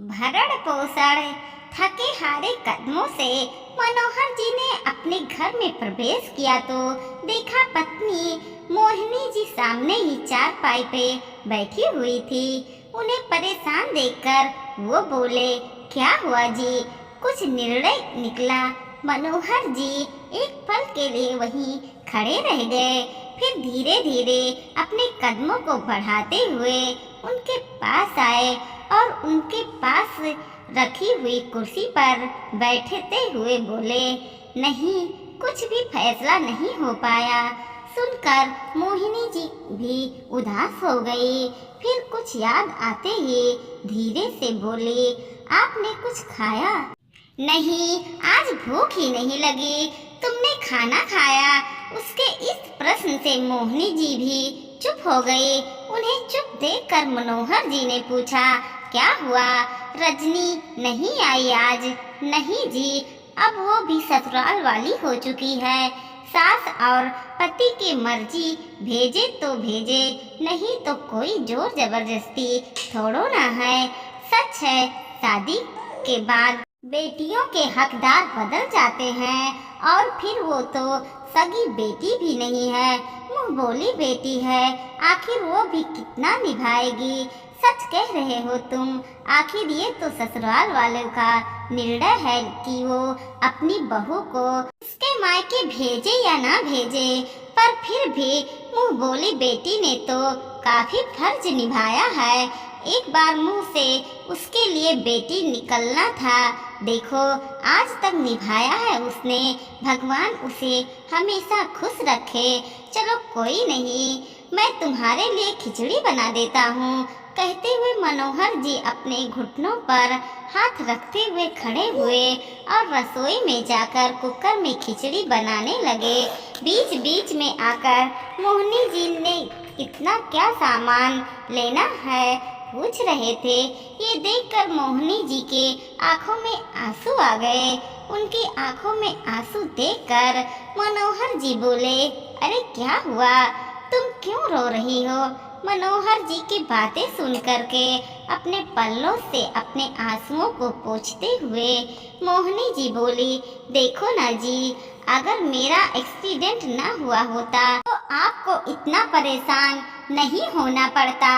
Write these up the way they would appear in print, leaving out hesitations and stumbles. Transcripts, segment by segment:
भरण पोषण थके हारे कदमों से मनोहर जी ने अपने घर में प्रवेश किया तो देखा पत्नी मोहिनी जी सामने ही चारपाई पे बैठी हुई थी। उन्हें परेशान देखकर वो बोले, क्या हुआ जी, कुछ निर्णय निकला? मनोहर जी एक पल के लिए वहीं खड़े रह गए, फिर धीरे धीरे अपने कदमों को बढ़ाते हुए उनके पास आए और उनके पास रखी हुई कुर्सी पर बैठते हुए बोले, नहीं, कुछ भी फैसला नहीं हो पाया। सुनकर मोहिनी जी भी उदास हो गई। फिर कुछ याद आते ही धीरे से बोली, आपने कुछ खाया? नहीं, आज भूख ही नहीं लगी। तुमने खाना खाया? उसके इस प्रश्न से मोहिनी जी भी चुप हो गई। उन्हें चुप देखकर मनोहर जी ने पूछा, क्या हुआ? रजनी नहीं आई आज? नहीं जी, अब वो भी ससुराल वाली हो चुकी है। सास और पति की मर्जी, भेजे तो भेजे, नहीं तो कोई जोर जबरदस्ती थोड़ो ना है। सच है, शादी के बाद बेटियों के हकदार बदल जाते हैं, और फिर वो तो सगी बेटी भी नहीं है, मुंह बोली बेटी है। आखिर वो भी कितना निभाएगी? सच कह रहे हो तुम। आखिर ये तो ससुराल वालों का निर्णय है कि वो अपनी बहू को उसके मायके भेजे या ना भेजे, पर फिर भी मुंह बोली बेटी ने तो काफी फर्ज निभाया है। एक बार मुंह से उसके लिए बेटी निकलना था, देखो आज तक निभाया है उसने। भगवान उसे हमेशा खुश रखे। चलो कोई नहीं, मैं तुम्हारे लिए खिचड़ी बना देता हूँ। कहते हुए मनोहर जी अपने घुटनों पर हाथ रखते हुए खड़े हुए और रसोई में जाकर कुकर में खिचड़ी बनाने लगे। बीच बीच में आकर मोहिनी जी ने कितना क्या सामान लेना है पूछ रहे थे। ये देखकर मोहिनी जी के आंखों में आंसू आ गए। उनकी आंखों में आंसू देखकर मनोहर जी बोले, अरे क्या हुआ, तुम क्यों रो रही हो? मनोहर जी की बातें सुन करके अपने पल्लों से अपने आंसुओं को पोंछते हुए मोहिनी जी बोली, देखो ना जी, अगर मेरा एक्सीडेंट ना हुआ होता तो आपको इतना परेशान नहीं होना पड़ता।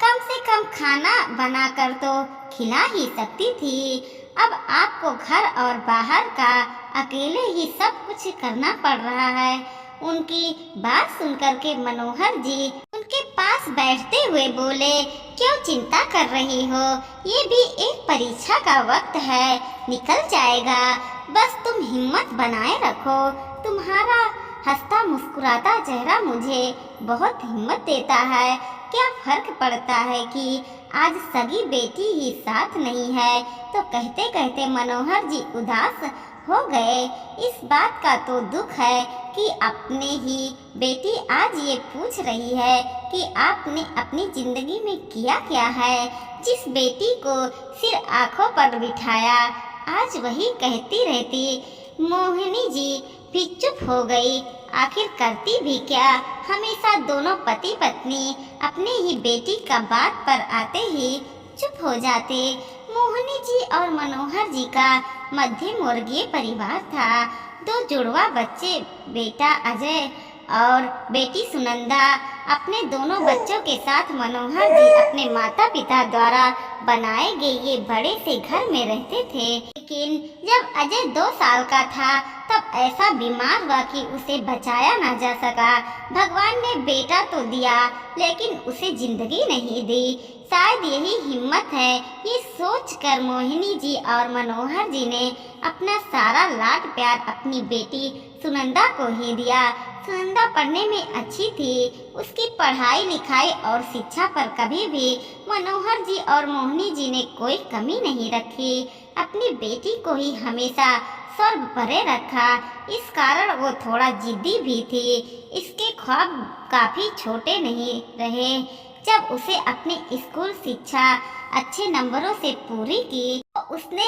कम से कम खाना बनाकर तो खिला ही सकती थी। अब आपको घर और बाहर का अकेले ही सब कुछ करना पड़ रहा है। उनकी बात सुनकर के मनोहर जी उनके पास बैठते हुए बोले, क्यों चिंता कर रही हो? ये भी एक परीक्षा का वक्त है, निकल जाएगा। बस तुम हिम्मत बनाए रखो। तुम्हारा हंसता मुस्कुराता चेहरा मुझे बहुत हिम्मत देता है। क्या फर्क पड़ता है कि आज सगी बेटी ही साथ नहीं है? तो कहते कहते मनोहर जी उदास हो गए। इस बात का तो दुख है कि अपने ही बेटी आज ये पूछ रही है कि आपने अपनी जिंदगी में किया क्या है। जिस बेटी को सिर आंखों पर बिठाया, आज वही कहती रहती। मोहिनी जी भी चुप हो गई। आखिर करती भी क्या? हमेशा दोनों पति पत्नी अपने ही बेटी का बात पर आते ही चुप हो जाते। मोहिनी जी और मनोहर जी का मध्यम वर्गीय परिवार था। दो जुड़वा बच्चे, बेटा अजय और बेटी सुनंदा। अपने दोनों बच्चों के साथ मनोहर जी अपने माता पिता द्वारा बनाए गए ये बड़े से घर में रहते थे। लेकिन जब अजय 2 साल का था तब ऐसा बीमार हुआ कि उसे बचाया ना जा सका। भगवान ने बेटा तो दिया, लेकिन उसे जिंदगी नहीं दी। शायद यही हिम्मत है। ये सोचकर मोहिनी जी और मनोहर जी ने अपना सारा लाड प्यार अपनी बेटी सुनंदा को ही दिया। सुनंदा पढ़ने में अच्छी थी। उसकी पढ़ाई लिखाई और शिक्षा पर कभी भी मनोहर जी और मोहिनी जी ने कोई कमी नहीं रखी। अपनी बेटी को ही हमेशा सर्व परे रखा। इस कारण वो थोड़ा जिद्दी भी थी। इसके ख्वाब काफी छोटे नहीं रहे। जब उसे अपनी स्कूल शिक्षा अच्छे नंबरों से पूरी की तो उसने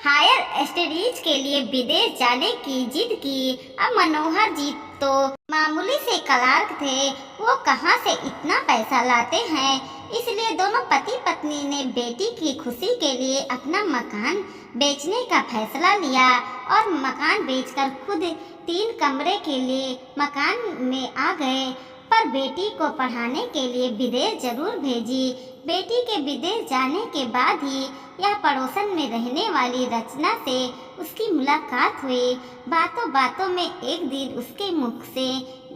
हायर स्टडीज के लिए विदेश जाने की जिद की। अब मनोहर जी तो मामूली से क्लर्क थे, वो कहाँ से इतना पैसा लाते हैं। इसलिए दोनों पति पत्नी ने बेटी की खुशी के लिए अपना मकान बेचने का फैसला लिया और मकान बेचकर खुद 3 कमरे के लिए मकान में आ गए। पर बेटी को पढ़ाने के लिए विदेश जरूर भेजी। बेटी के विदेश जाने के बाद ही यह पड़ोसन में रहने वाली रचना से उसकी मुलाकात हुई। बातों बातों में एक दिन उसके मुख से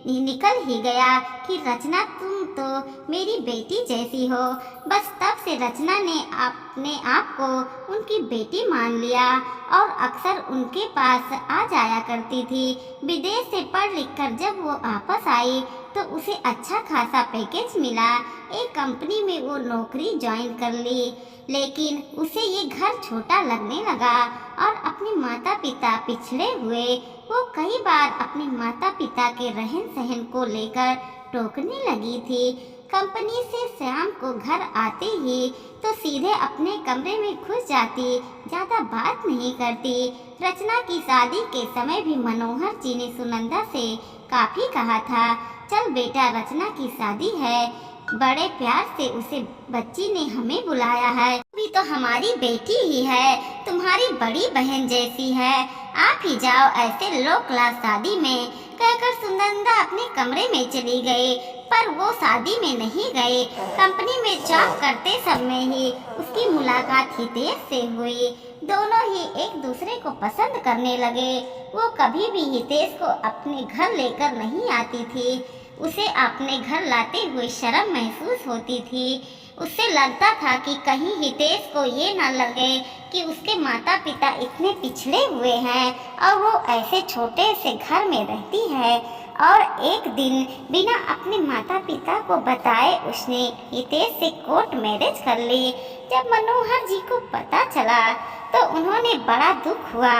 निकल ही गया कि रचना, तुम तो मेरी बेटी जैसी हो। बस तब से रचना ने अपने आप को उनकी बेटी मान लिया और अक्सर उनके पास आ जाया करती थी। विदेश से पढ़ लिख कर जब वो वापस आई तो उसे अच्छा खासा पैकेज मिला। एक कंपनी में वो नौकरी ज्वाइन कर ली, लेकिन उसे ये घर छोटा लगने लगा और अपने माता पिता पिछड़े हुए। वो कई बार अपने माता पिता के रहन सहन को लेकर टोकने लगी थी। कंपनी से शाम को घर आते ही तो सीधे अपने कमरे में घुस जाती, ज्यादा बात नहीं करती। रचना की शादी के समय भी मनोहर जी ने सुनंदा से काफी कहा था, चल बेटा, रचना की शादी है। बड़े प्यार से उसे बच्ची ने हमें बुलाया है, भी तो हमारी बेटी ही है, तुम्हारी बड़ी बहन जैसी है, आप ही जाओ ऐसे लो क्लास शादी में, कहकर सुनंदा अपने कमरे में चली गई। पर वो शादी में नहीं गए। कंपनी में जॉब करते समय ही उसकी मुलाकात हितेश से हुई। दोनों ही एक दूसरे को पसंद करने लगे। वो कभी भी हितेश को अपने घर लेकर नहीं आती थी। उसे अपने घर लाते हुए शर्म महसूस होती थी। उससे लगता था कि कहीं हितेश को ये न लगे कि उसके माता पिता इतने पिछड़े हुए हैं और वो ऐसे छोटे से घर में रहती है। और एक दिन बिना अपने माता पिता को बताए उसने हितेश से कोर्ट मैरिज कर ली। जब मनोहर जी को पता चला तो उन्होंने बड़ा दुख हुआ।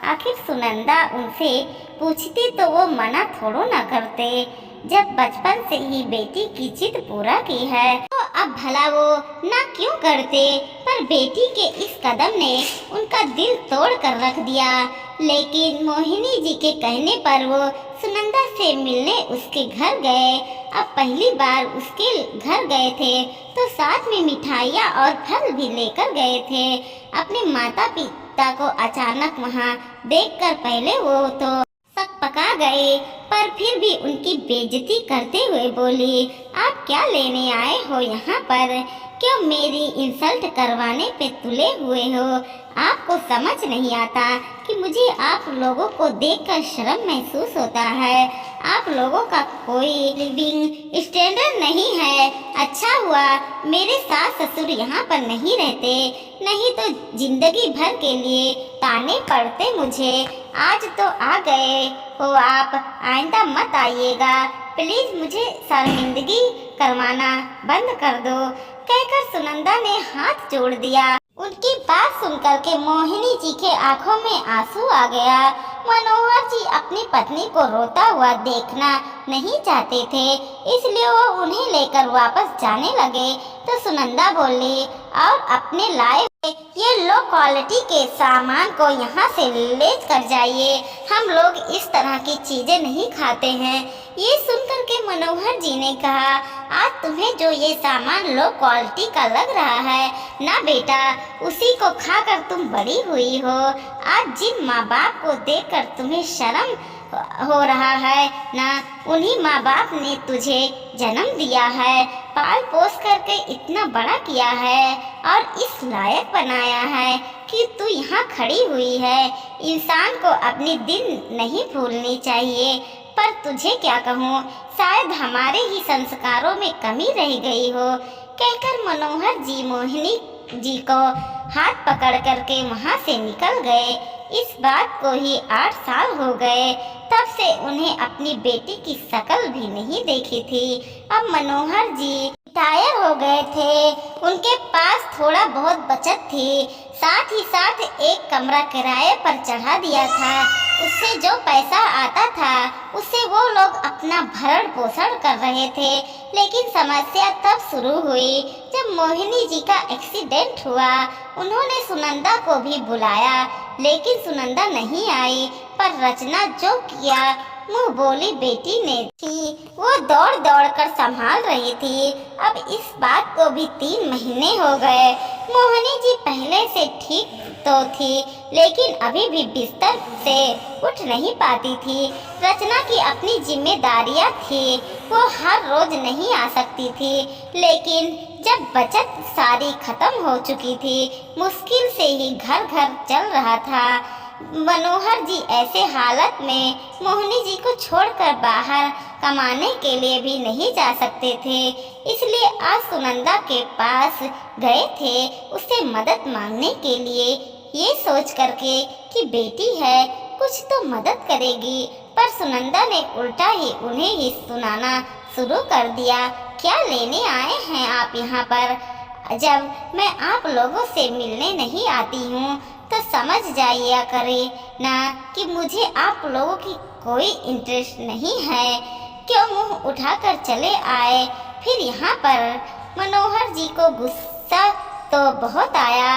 आखिर सुनंदा उनसे पूछती तो वो मना थोड़ो न करते। जब बचपन से ही बेटी की जिद पूरा की है तो अब भला वो ना क्यों करते। पर बेटी के इस कदम ने उनका दिल तोड़ कर रख दिया। लेकिन मोहिनी जी के कहने पर वो सुनंदा से मिलने उसके घर गए। अब पहली बार उसके घर गए थे तो साथ में मिठाइयाँ और फल भी लेकर गए थे। अपने माता पिता को अचानक वहाँ देखकर पहले वो तो पका गए, पर फिर भी उनकी बेइज्जती करते हुए बोली, आप क्या लेने आए हो यहाँ पर? क्यों मेरी इंसल्ट करवाने पे तुले हुए हो? आपको समझ नहीं आता कि मुझे आप लोगों को देखकर शर्म महसूस होता है। आप लोगों का कोई लिविंग स्टैंडर्ड नहीं है। अच्छा हुआ मेरे सास ससुर यहाँ पर नहीं रहते, नहीं तो जिंदगी भर के लिए ताने पड़ते मुझे। आज तो आ गए हो आप, आइंदा मत आइएगा प्लीज, मुझे शर्मिंदगी करवाना बंद कर दो, कहकर सुनंदा ने हाथ जोड़ दिया। उनकी बात सुनकर के मोहिनी जी के आंखों में आंसू आ गया। मनोहर जी अपनी पत्नी को रोता हुआ देखना नहीं चाहते थे, इसलिए वो उन्हें लेकर वापस जाने लगे तो सुनंदा बोली, और अपने लाए ये लो क्वालिटी के सामान को यहाँ से ले कर जाइए, हम लोग इस तरह की चीजें नहीं खाते हैं। ये सुनकर के मनोहर जी ने कहा, आज तुम्हें जो ये सामान लो क्वालिटी का लग रहा है ना बेटा, उसी को खाकर तुम बड़ी हुई हो। आज जिन माँ बाप को देखकर तुम्हें शर्म हो रहा है ना, उन्हीं माँ बाप ने तुझे जन्म दिया है, पाल पोस करके इतना बड़ा किया है और इस लायक बनाया है कि तू यहाँ खड़ी हुई है। इंसान को अपनी दिन नहीं भूलनी चाहिए। पर तुझे क्या कहूँ, शायद हमारे ही संस्कारों में कमी रह गई हो, कहकर मनोहर जी मोहिनी जी को हाथ पकड़ करके वहाँ से निकल गए। इस बात को ही 8 साल हो गए, तब से उन्हें अपनी बेटी की शक्ल भी नहीं देखी थी। अब मनोहर जी रिटायर हो गए थे, उनके पास थोड़ा बहुत बचत थी, साथ ही साथ एक कमरा किराए पर चढ़ा दिया था। उससे जो पैसा आता था उससे वो लोग अपना भरण पोषण कर रहे थे। लेकिन समस्या तब शुरू हुई जब मोहिनी जी का एक्सीडेंट हुआ। उन्होंने सुनंदा को भी बुलाया, लेकिन सुनंदा नहीं आई। पर रचना जो किया मुंह बोली बेटी ने थी, वो दौड़ दौड़ कर संभाल रही थी। अब इस बात को भी 3 महीने हो गए। मोहिनी जी पहले से ठीक तो थी, लेकिन अभी भी बिस्तर से उठ नहीं पाती थी। रचना की अपनी जिम्मेदारियां थी, वो हर रोज नहीं आ सकती थी, लेकिन जब बचत सारी खत्म हो चुकी थी, मुश्किल से ही घर घर चल रहा था। मनोहर जी ऐसे हालत में मोहिनी जी को छोड़कर बाहर कमाने के लिए भी नहीं जा सकते थे, इसलिए आज सुनंदा के पास गए थे उससे मदद मांगने के लिए, ये सोच करके कि बेटी है कुछ तो मदद करेगी। पर सुनंदा ने उल्टा ही उन्हें ही सुनाना शुरू कर दिया। क्या लेने आए हैं आप यहाँ पर? जब मैं आप लोगों से मिलने नहीं आती हूँ तो समझ जाइए करे ना कि मुझे आप लोगों की कोई इंटरेस्ट नहीं है। क्यों मुंह उठाकर चले आए फिर यहाँ पर? मनोहर जी को गुस्सा तो बहुत आया,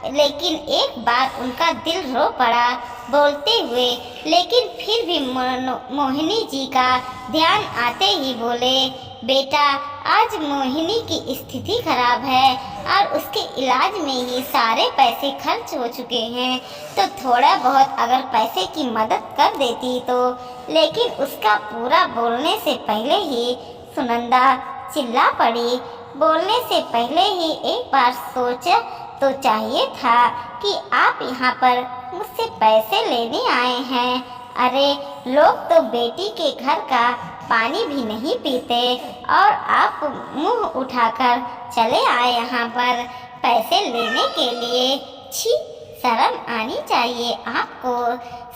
लेकिन एक बार उनका दिल रो पड़ा बोलते हुए, लेकिन फिर भी मोहिनी जी का ध्यान आते ही बोले, बेटा आज मोहिनी की स्थिति खराब है और उसके इलाज में ही सारे पैसे खर्च हो चुके हैं, तो थोड़ा बहुत अगर पैसे की मदद कर देती तो। लेकिन उसका पूरा बोलने से पहले ही सुनंदा चिल्ला पड़ी। बोलने से पहले ही एक बार सोचा तो चाहिए था कि आप यहाँ पर मुझसे पैसे लेने आए हैं। अरे लोग तो बेटी के घर का पानी भी नहीं पीते और आप मुंह उठाकर चले आए यहाँ पर पैसे लेने के लिए। छी, शर्म आनी चाहिए आपको।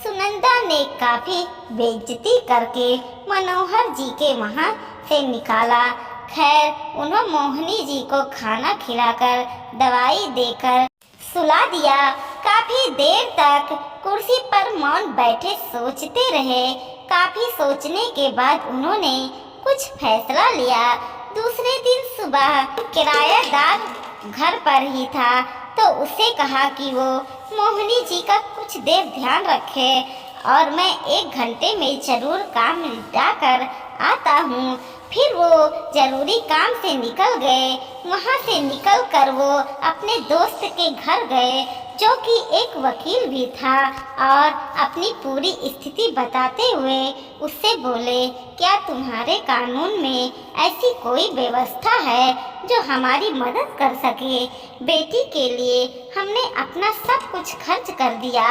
सुनंदा ने काफी बेइज्जती करके मनोहर जी के वहाँ से निकाला। खैर उन्होंने मोहिनी जी को खाना खिलाकर दवाई देकर सुला दिया। काफी देर तक कुर्सी पर मौन बैठे सोचते रहे। काफी सोचने के बाद उन्होंने कुछ फैसला लिया। दूसरे दिन सुबह किराएदार घर पर ही था, तो उसे कहा कि वो मोहिनी जी का कुछ देर ध्यान रखे और मैं 1 घंटे में जरूर काम निपटा कर आता हूँ। फिर वो जरूरी काम से निकल गए। वहाँ से निकल कर वो अपने दोस्त के घर गए, जो कि एक वकील भी था, और अपनी पूरी स्थिति बताते हुए उससे बोले, क्या तुम्हारे कानून में ऐसी कोई व्यवस्था है जो हमारी मदद कर सके? बेटी के लिए हमने अपना सब कुछ खर्च कर दिया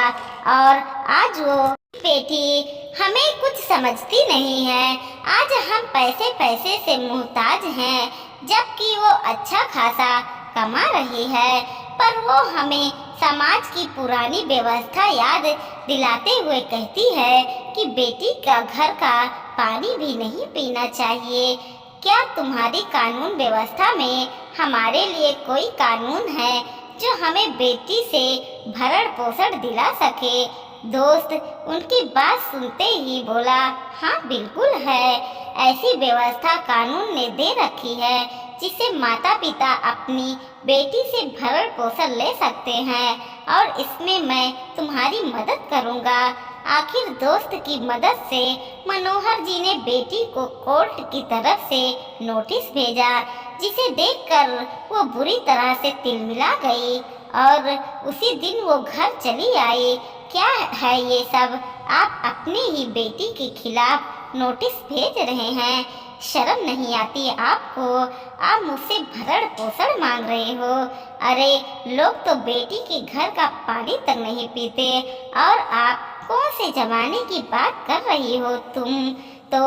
और आज वो बेटी हमें कुछ समझती नहीं है। आज हम पैसे से मोहताज हैं, जबकि वो अच्छा खासा कमा रही है, पर वो हमें समाज की पुरानी व्यवस्था याद दिलाते हुए कहती है कि बेटी का घर का पानी भी नहीं पीना चाहिए। क्या तुम्हारी कानून व्यवस्था में हमारे लिए कोई कानून है जो हमें बेटी से भरण पोषण दिला सके? दोस्त उनकी बात सुनते ही बोला, हाँ बिल्कुल है। ऐसी व्यवस्था कानून ने दे रखी है जिसे माता पिता अपनी बेटी से भरण पोषण ले सकते हैं, और इसमें मैं तुम्हारी मदद करूंगा। आखिर दोस्त की मदद से मनोहर जी ने बेटी को कोर्ट की तरफ से नोटिस भेजा, जिसे देखकर वो बुरी तरह से तिलमिला गई और उसी दिन वो घर चली आई। क्या है ये सब? आप अपनी ही बेटी के खिलाफ नोटिस भेज रहे हैं। शर्म नहीं आती आपको? आप मुझसे भरण पोषण मांग रहे हो। अरे लोग तो बेटी के घर का पानी तक नहीं पीते, और आप कौन से जमाने की बात कर रही हो? तुम तो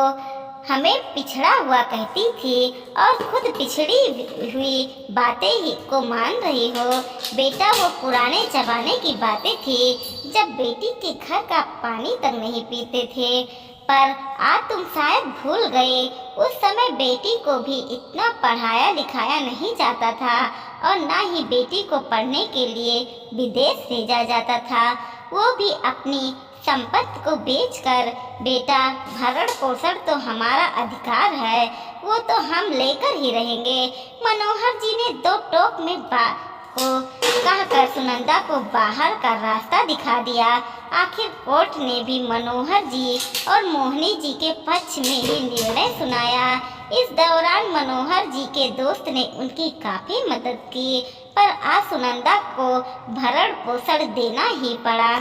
हमें पिछड़ा हुआ कहती थी और खुद पिछड़ी हुई बातें ही को मान रही हो। बेटा वो पुराने जमाने की बातें थी जब बेटी के घर का पानी तक नहीं पीते थे, पर आज तुम शायद भूल गए, उस समय बेटी को भी इतना पढ़ाया लिखाया नहीं जाता था और ना ही बेटी को पढ़ने के लिए विदेश भेजा जाता था, वो भी अपनी संपत्ति को बेचकर। बेटा भरण पोषण तो हमारा अधिकार है, वो तो हम लेकर ही रहेंगे। मनोहर जी ने 2 टोक में को कहकर सुनंदा को बाहर का रास्ता दिखा दिया। आखिर कोर्ट ने भी मनोहर जी और मोहिनी जी के पक्ष में ही निर्णय सुनाया। इस दौरान मनोहर जी के दोस्त ने उनकी काफी मदद की, पर आज सुनंदा को भरण पोषण देना ही पड़ा।